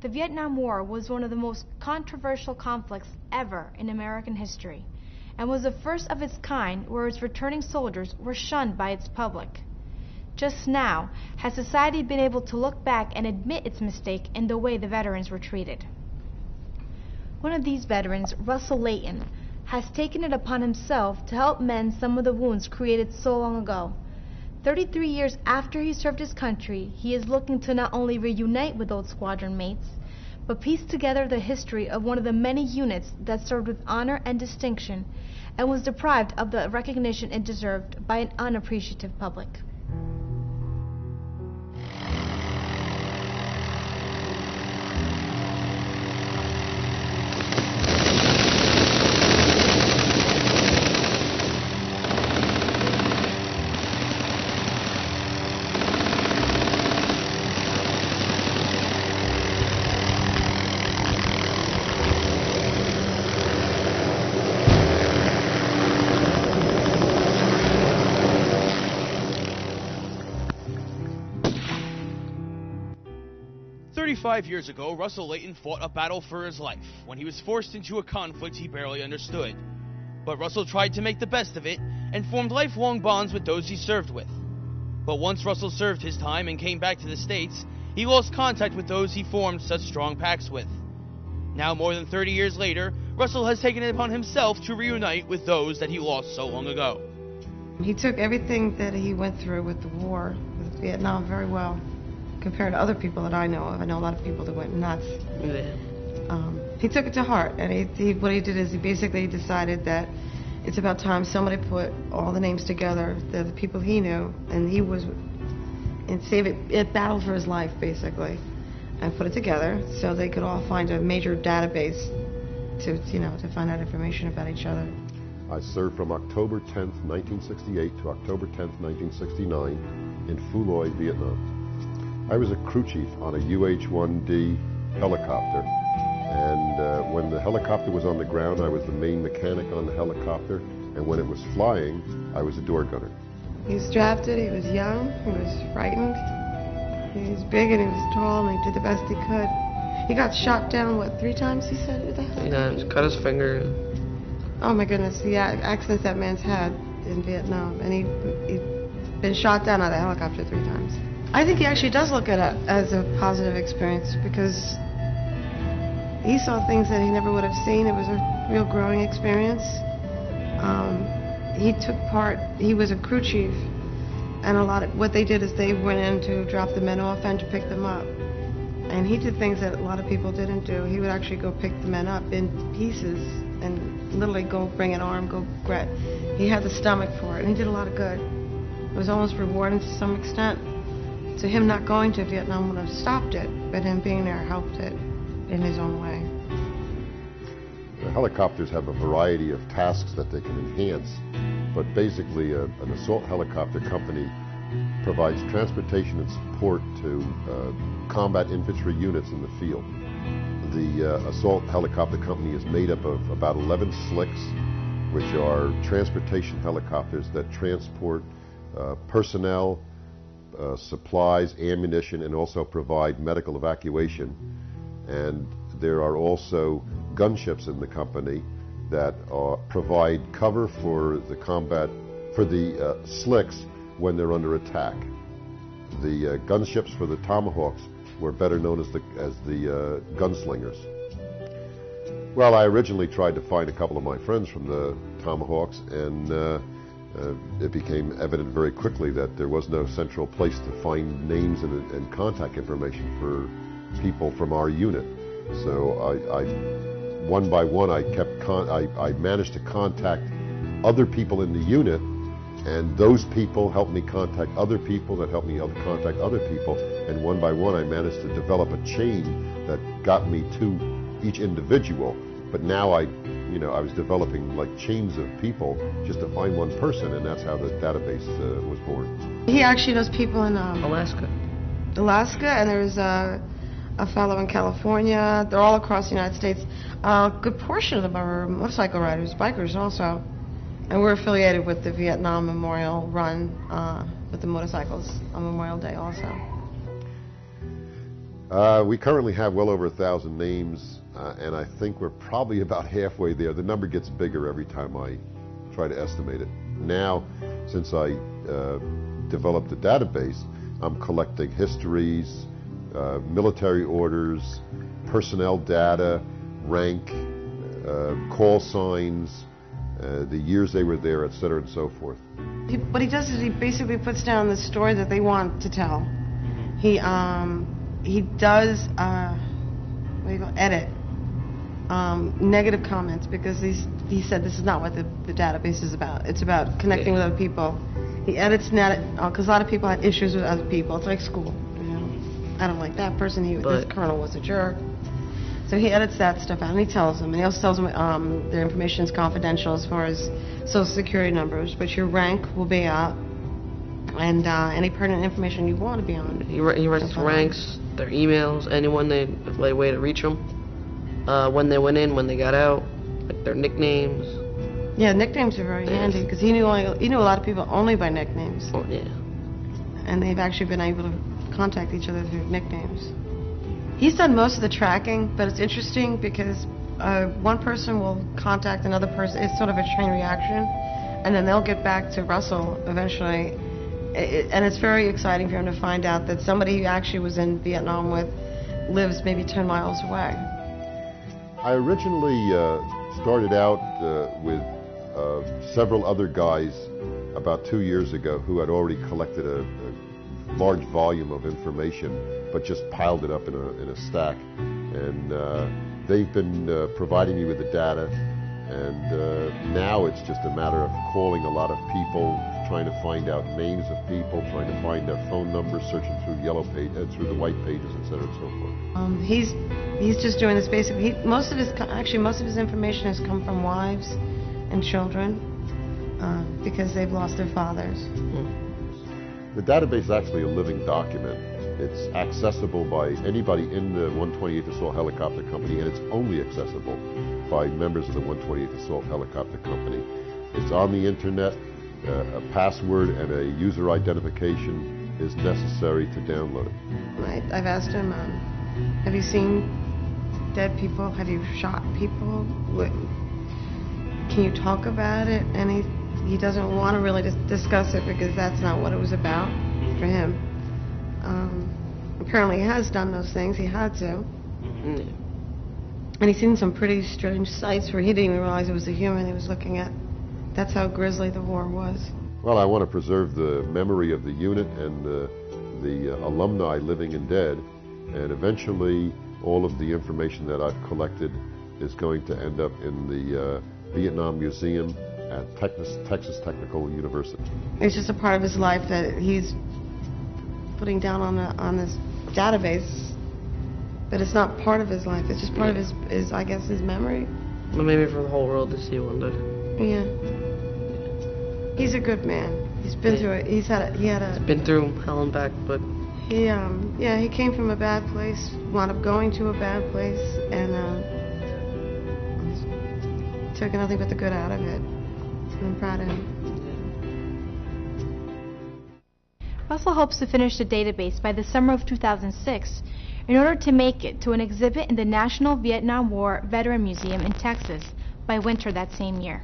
The Vietnam War was one of the most controversial conflicts ever in American history, and was the first of its kind where its returning soldiers were shunned by its public. Just now has society been able to look back and admit its mistake in the way the veterans were treated. One of these veterans, Russell Layton, has taken it upon himself to help mend some of the wounds created so long ago. 33 years after he served his country, he is looking to not only reunite with old squadron mates, but piece together the history of one of the many units that served with honor and distinction and was deprived of the recognition it deserved by an unappreciative public. "35 years ago, Russell Layton fought a battle for his life when he was forced into a conflict he barely understood. But Russell tried to make the best of it and formed lifelong bonds with those he served with. But once Russell served his time and came back to the States, he lost contact with those he formed such strong pacts with. Now, more than 30 years later, Russell has taken it upon himself to reunite with those that he lost so long ago." He took everything that he went through with the war, with Vietnam, very well, compared to other people that I know of. I know a lot of people that went nuts. Yeah. He took it to heart, and what he did is he basically decided that it's about time somebody put all the names together, the people he knew, and save it battled for his life, basically, and put it together so they could all find a major database to find out information about each other. I served from October 10th, 1968 to October 10th, 1969 in Phu Loy, Vietnam. I was a crew chief on a UH-1D helicopter, and when the helicopter was on the ground, I was the main mechanic on the helicopter, and when it was flying, I was a door gunner. He was drafted, he was young, he was frightened, he was big and he was tall, and he did the best he could. He got shot down, what, 3 times, he said? With the helicopter? Yeah, cut his finger. Oh my goodness, the accidents that man's had in Vietnam, and he'd been shot down out of a helicopter 3 times. I think he actually does look at it as a positive experience because he saw things that he never would have seen. It was a real growing experience. He took part, he was a crew chief, and what they did is they went in to drop the men off and to pick them up. And he did things that a lot of people didn't do. He would actually go pick the men up in pieces and literally go bring an arm, go grab. He had the stomach for it, and he did a lot of good. It was almost rewarding to some extent. So him not going to Vietnam would have stopped it, but him being there helped it in his own way. The helicopters have a variety of tasks that they can enhance, but basically an assault helicopter company provides transportation and support to combat infantry units in the field. The assault helicopter company is made up of about 11 slicks, which are transportation helicopters that transport personnel, supplies, ammunition, and also provide medical evacuation. And there are also gunships in the company that provide cover for the slicks when they're under attack. The gunships for the Tomahawks were better known as the gunslingers. Well, I originally tried to find a couple of my friends from the Tomahawks, and it became evident very quickly that there was no central place to find names and contact information for people from our unit. So one by one, I managed to contact other people in the unit, and those people helped me contact other people that helped me contact other people, and one by one I managed to develop a chain that got me to each individual. But now I was developing like chains of people just to find one person, and that's how the database was born. He actually knows people in Alaska, and there's a fellow in California. They're all across the United States. A good portion of them are motorcycle riders, bikers also. And we're affiliated with the Vietnam Memorial Run with the motorcycles on Memorial Day also. We currently have well over 1,000 names, and I think we're probably about halfway there. The number gets bigger every time I try to estimate it. Now, since I developed the database, I'm collecting histories, military orders, personnel data, rank, call signs, the years they were there, etc., and so forth. What he does is he basically puts down the story that they want to tell. He does edit negative comments, because he said this is not what the database is about. It's about connecting with other people. He edits because a lot of people had issues with other people. It's like school. You know? I don't like that person. This colonel was a jerk. So he edits that stuff out, and he tells them. And he also tells them their information is confidential as far as social security numbers, but your rank will be out, and any pertinent information you want to be on. He writes ranks, their emails, anyone way to reach them, when they went in, when they got out, like their nicknames. Yeah, nicknames are very handy, because he knew a lot of people only by nicknames. Oh, yeah. And they've actually been able to contact each other through nicknames. He's done most of the tracking, but it's interesting because one person will contact another person. It's sort of a chain reaction, and then they'll get back to Russell eventually. And it's very exciting for him to find out that somebody he actually was in Vietnam with lives maybe 10 miles away. I originally started out with several other guys about 2 years ago who had already collected a large volume of information, but just piled it up in a stack. And they've been providing me with the data, and now it's just a matter of calling a lot of people, trying to find out names of people, trying to find their phone numbers, searching through through the white pages, etc., and so forth. He's just doing this basically. Most of his information has come from wives and children because they've lost their fathers. The database is actually a living document. It's accessible by anybody in the 128th Assault Helicopter Company, and it's only accessible by members of the 128th Assault Helicopter Company. It's on the internet. A password and a user identification is necessary to download it. I've asked him, have you seen dead people? Have you shot people? Can you talk about it? And he doesn't want to really discuss it, because that's not what it was about for him. Apparently he has done those things. He had to. And he's seen some pretty strange sights where he didn't even realize it was a human he was looking at. That's how grisly the war was. Well, I want to preserve the memory of the unit and the alumni living and dead, and eventually all of the information that I've collected is going to end up in the Vietnam Museum at Texas Technical University. It's just a part of his life that he's putting down on this database, but it's not part of his life. It's just part of his, I guess, his memory. Well, maybe for the whole world to see one day. Yeah. He's a good man. He's been through it. He's been through hell and back, but he came from a bad place, wound up going to a bad place, and took nothing but the good out of it. I'm proud of him. Russell hopes to finish the database by the summer of 2006 in order to make it to an exhibit in the National Vietnam War Veteran Museum in Texas by winter that same year.